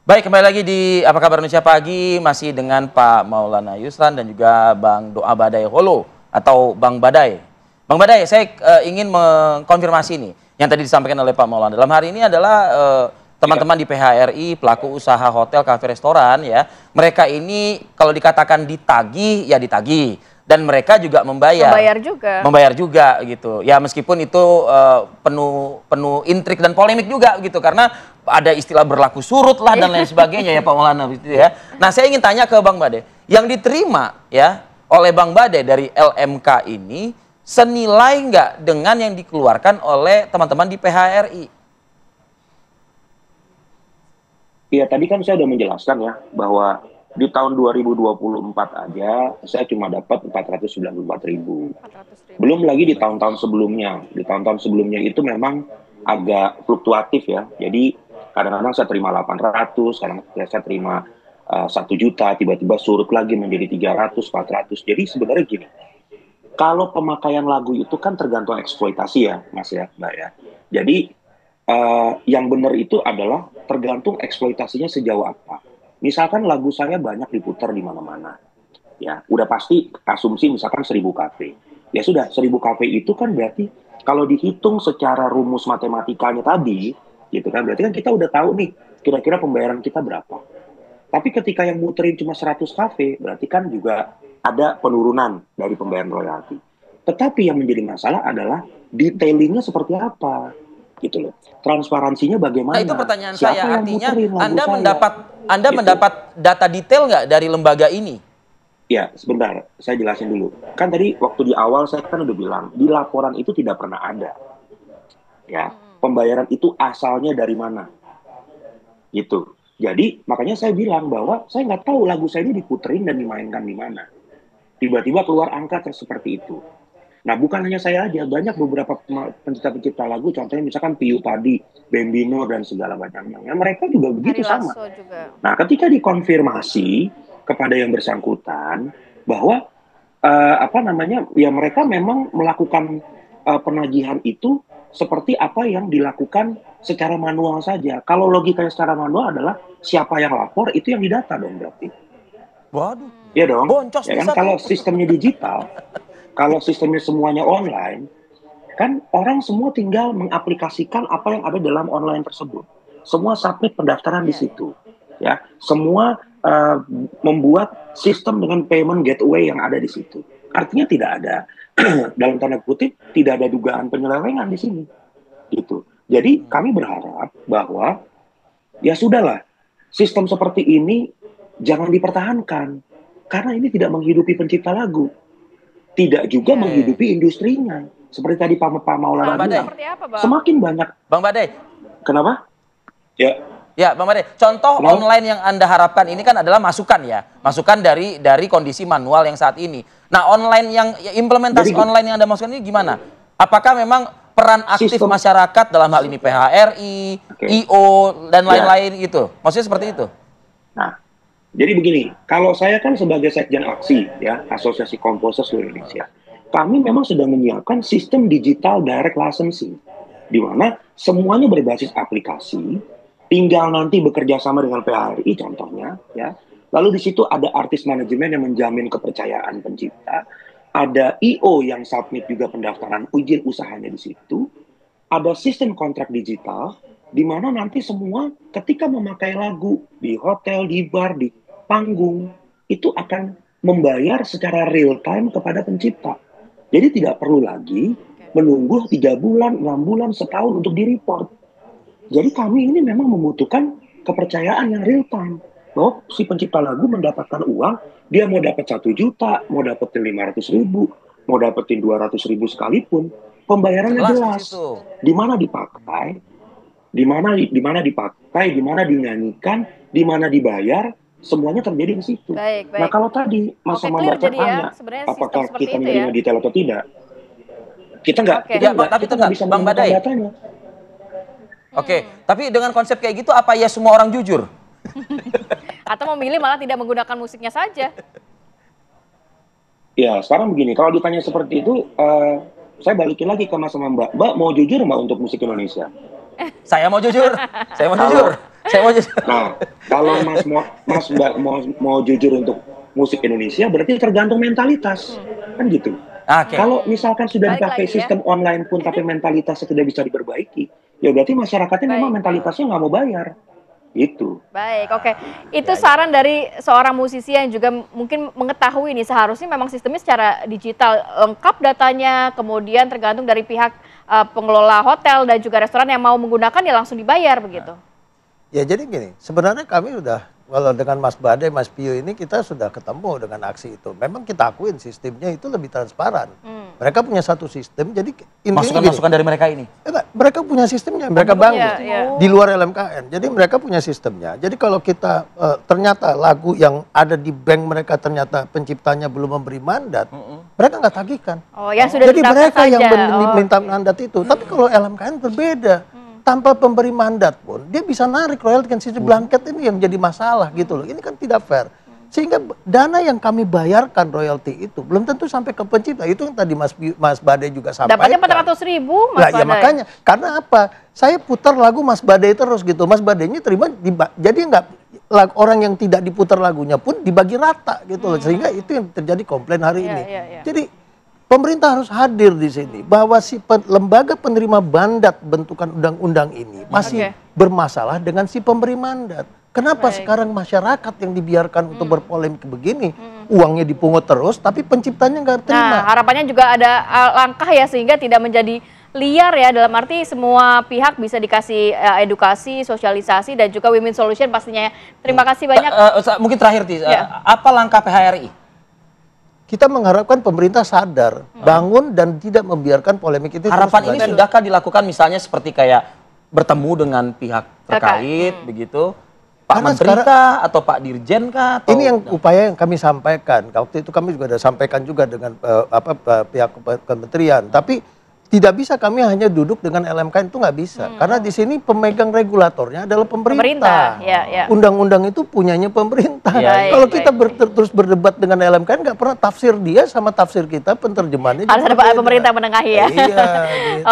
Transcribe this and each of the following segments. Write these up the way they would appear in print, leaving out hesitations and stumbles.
Baik, kembali lagi di Apa Kabar Indonesia Pagi, masih dengan Pak Maulana Yusran dan juga Bang Doa Badai Holo atau Bang Badai. Bang Badai, saya ingin mengkonfirmasi nih, yang tadi disampaikan oleh Pak Maulana. Dalam hari ini adalah teman-teman di PHRI, pelaku usaha hotel, kafe, restoran ya. Mereka ini kalau dikatakan ditagih, ya ditagih. Dan mereka juga membayar. Membayar juga gitu. Ya meskipun itu penuh intrik dan polemik juga gitu. Karena ada istilah berlaku surut lah dan lain sebagainya ya Pak Maulana gitu ya. Nah saya ingin tanya ke Bang Badai. Yang diterima ya oleh Bang Badai dari LMK ini senilai nggak dengan yang dikeluarkan oleh teman-teman di PHRI? Iya, tadi kan saya sudah menjelaskan ya bahwa di tahun 2024 aja saya cuma dapat 494.000. Belum lagi di tahun-tahun sebelumnya. Di tahun-tahun sebelumnya itu memang agak fluktuatif ya. Jadi kadang-kadang saya terima 800, kadang-kadang saya terima 1 juta, tiba-tiba surut lagi menjadi 300, 400. Jadi sebenarnya gini, kalau pemakaian lagu itu kan tergantung eksploitasi ya, Mas ya, Mbak ya. Jadi yang benar itu adalah tergantung eksploitasinya sejauh apa. Misalkan lagu saya banyak diputar di mana-mana, ya udah pasti asumsi misalkan 1.000 kafe. Ya sudah 1.000 kafe itu kan berarti kalau dihitung secara rumus matematikanya tadi, gitu kan berarti kan kita udah tahu nih kira-kira pembayaran kita berapa. Tapi ketika yang muterin cuma 100 kafe, berarti kan juga ada penurunan dari pembayaran royalti. Tetapi yang menjadi masalah adalah detailingnya seperti apa, gitu loh. Transparansinya Nah itu bagaimana? pertanyaan Siapa saya, yang artinya muterin lagu Anda saya? Gitu. mendapat data detail nggak dari lembaga ini? Ya, sebentar. Saya jelasin dulu. Kan tadi waktu di awal saya kan udah bilang, di laporan itu tidak pernah ada. Ya, pembayaran itu asalnya dari mana? Gitu. Jadi, makanya saya bilang bahwa saya nggak tahu lagu saya ini diputerin dan dimainkan di mana. Tiba-tiba keluar angka seperti itu. Nah, bukan hanya saya aja, banyak beberapa pencipta-pencipta lagu, contohnya misalkan Piyu Padi, Bambino, dan segala macamnya. Ya, mereka juga begitu sama. Nah, ketika dikonfirmasi kepada yang bersangkutan bahwa ya mereka memang melakukan penagihan itu seperti apa yang dilakukan secara manual saja. Kalau logikanya secara manual adalah siapa yang lapor itu yang didata dong berarti. Waduh, Ya dong. boncos Ya bisa kan kalau tuh. sistemnya digital, kalau sistemnya semuanya online, kan orang semua tinggal mengaplikasikan apa yang ada dalam online tersebut. Semua submit pendaftaran di situ. Ya, semua membuat sistem dengan payment gateway yang ada di situ. Artinya tidak ada dalam tanda kutip tidak ada dugaan penyelewengan di sini. Gitu. Jadi kami berharap bahwa ya sudahlah, sistem seperti ini jangan dipertahankan karena ini tidak menghidupi pencipta lagu. Tidak juga menghidupi industrinya. Seperti tadi Pak Maulana bilang, semakin banyak. Bang Badai. Kenapa? Ya. Ya, Bang Badai. Contoh online yang Anda harapkan ini kan adalah masukan ya, masukan dari kondisi manual yang saat ini. Nah, online yang implementasi online yang Anda maksudkan ini gimana? Apakah memang peran aktif masyarakat dalam hal ini PHRI, IO dan lain-lain gitu? Maksudnya seperti itu? Nah, jadi begini, kalau saya kan sebagai Sekjen Aksi, ya, Asosiasi Komposer seluruh Indonesia, kami memang sedang menyiapkan sistem digital direct licensing, di mana semuanya berbasis aplikasi, tinggal nanti bekerja sama dengan PHRI contohnya, ya. Lalu di situ ada artis manajemen yang menjamin kepercayaan pencipta, ada IO yang submit juga pendaftaran izin usahanya di situ, ada sistem kontrak digital, di mana nanti semua ketika memakai lagu di hotel, di bar, di panggung, itu akan membayar secara real time kepada pencipta. Jadi tidak perlu lagi menunggu 3 bulan, 6 bulan, setahun untuk di-report. Jadi kami ini memang membutuhkan kepercayaan yang real time. Bahwa si pencipta lagu mendapatkan uang, dia mau dapat 1 juta, mau dapetin 500.000, mau dapetin 200.000 sekalipun, pembayarannya jelas. Di mana dipakai, di mana dipakai, di mana dinyanyikan, di mana dibayar, semuanya terjadi di situ. Nah kalau tadi Mas Sama Mbak tanya, apakah kita menerima detail atau tidak, kita nggak bisa menemukan datanya. Oke, tapi dengan konsep kayak gitu apa ya semua orang jujur? Atau memilih malah tidak menggunakan musiknya saja? Ya sekarang begini, kalau ditanya seperti itu, saya balikin lagi ke Mas sama Mbak. Mbak mau jujur Mbak untuk musik Indonesia? Saya mau jujur, saya mau jujur. Saya mau jujur. Nah, kalau Mas Mbak mau jujur untuk musik Indonesia, berarti tergantung mentalitas, kan gitu. Oke. Kalau misalkan sudah Balik dipakai lagi ya. sistem online pun tapi mentalitasnya tidak bisa diperbaiki, ya berarti masyarakatnya memang Baik. mentalitasnya nggak mau bayar. Itu. Baik, oke. Itu saran dari seorang musisi yang juga mungkin mengetahui nih seharusnya memang sistemnya secara digital lengkap datanya, kemudian tergantung dari pihak pengelola hotel dan juga restoran yang mau menggunakan ya langsung dibayar begitu. Ya jadi gini, sebenarnya kami udah, kalau dengan Mas Bade, Mas Pio ini kita sudah ketemu dengan aksi itu. Memang kita akuin sistemnya itu lebih transparan. Mereka punya satu sistem, jadi intinya gini, Masukan-masukan dari mereka ini. mereka punya sistemnya, mereka bangun iya. di luar LMKN. Jadi mereka punya sistemnya. Jadi kalau kita ternyata lagu yang ada di bank mereka ternyata penciptanya belum memberi mandat, mereka nggak tagihkan. Oh, yang sudah Jadi ditetapkan mereka yang saja. minta mandat itu. Tapi kalau LMKN berbeda. Tanpa pemberi mandat pun dia bisa narik royalti, kan sisi blanket ini yang jadi masalah gitu loh. Ini kan tidak fair. Sehingga dana yang kami bayarkan royalti itu belum tentu sampai ke pencipta. Itu yang tadi Mas Bade juga sampaikan. Dapatnya 400.000 Mas Nah, ya Badai. makanya karena apa? Saya putar lagu Mas Bade terus gitu. Mas Badenya terima jadi nggak orang yang tidak diputar lagunya pun dibagi rata gitu loh. Sehingga itu yang terjadi komplain hari Iya, ini. iya, iya. Jadi pemerintah harus hadir di sini bahwa si lembaga penerima mandat bentukan undang-undang ini masih bermasalah dengan si pemberi mandat. Kenapa sekarang masyarakat yang dibiarkan untuk berpolemik begini, uangnya dipungut terus, tapi penciptanya nggak terima. Nah, harapannya juga ada langkah ya sehingga tidak menjadi liar ya, dalam arti semua pihak bisa dikasih edukasi, sosialisasi dan juga win-win solution pastinya. Terima kasih banyak. Mungkin terakhir, Tis. Ya. Apa langkah PHRI? Kita mengharapkan pemerintah sadar, bangun dan tidak membiarkan polemik itu. Harapan terus ini berlanjut. sudahkah dilakukan misalnya seperti kayak bertemu dengan pihak terkait begitu? Pak Karena Menteri kah atau Pak Dirjen kah? Atau Ini yang upaya yang kami sampaikan. Waktu itu kami juga sudah sampaikan juga dengan pihak kementerian. Tapi tidak bisa kami hanya duduk dengan LMKN, itu nggak bisa. Karena di sini pemegang regulatornya adalah pemerintah. Ya. Undang-undang itu punyanya pemerintah. Ya, Kalau baik, kita terus berdebat dengan LMKN, nggak pernah tafsir dia sama tafsir kita, penerjemahannya. Harus ada pemerintah menengahi ya. Iya, gitu.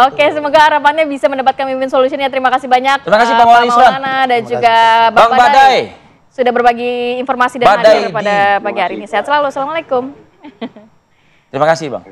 Oke, semoga harapannya bisa mendapatkan win-win solution ya. Terima kasih banyak. Terima kasih Pak Maulana Yusran. Dan juga Bang Badai. Sudah berbagi informasi dan Badai hadir pada di- pagi hari ini. Sehat selalu. Assalamualaikum. Terima kasih, Bang.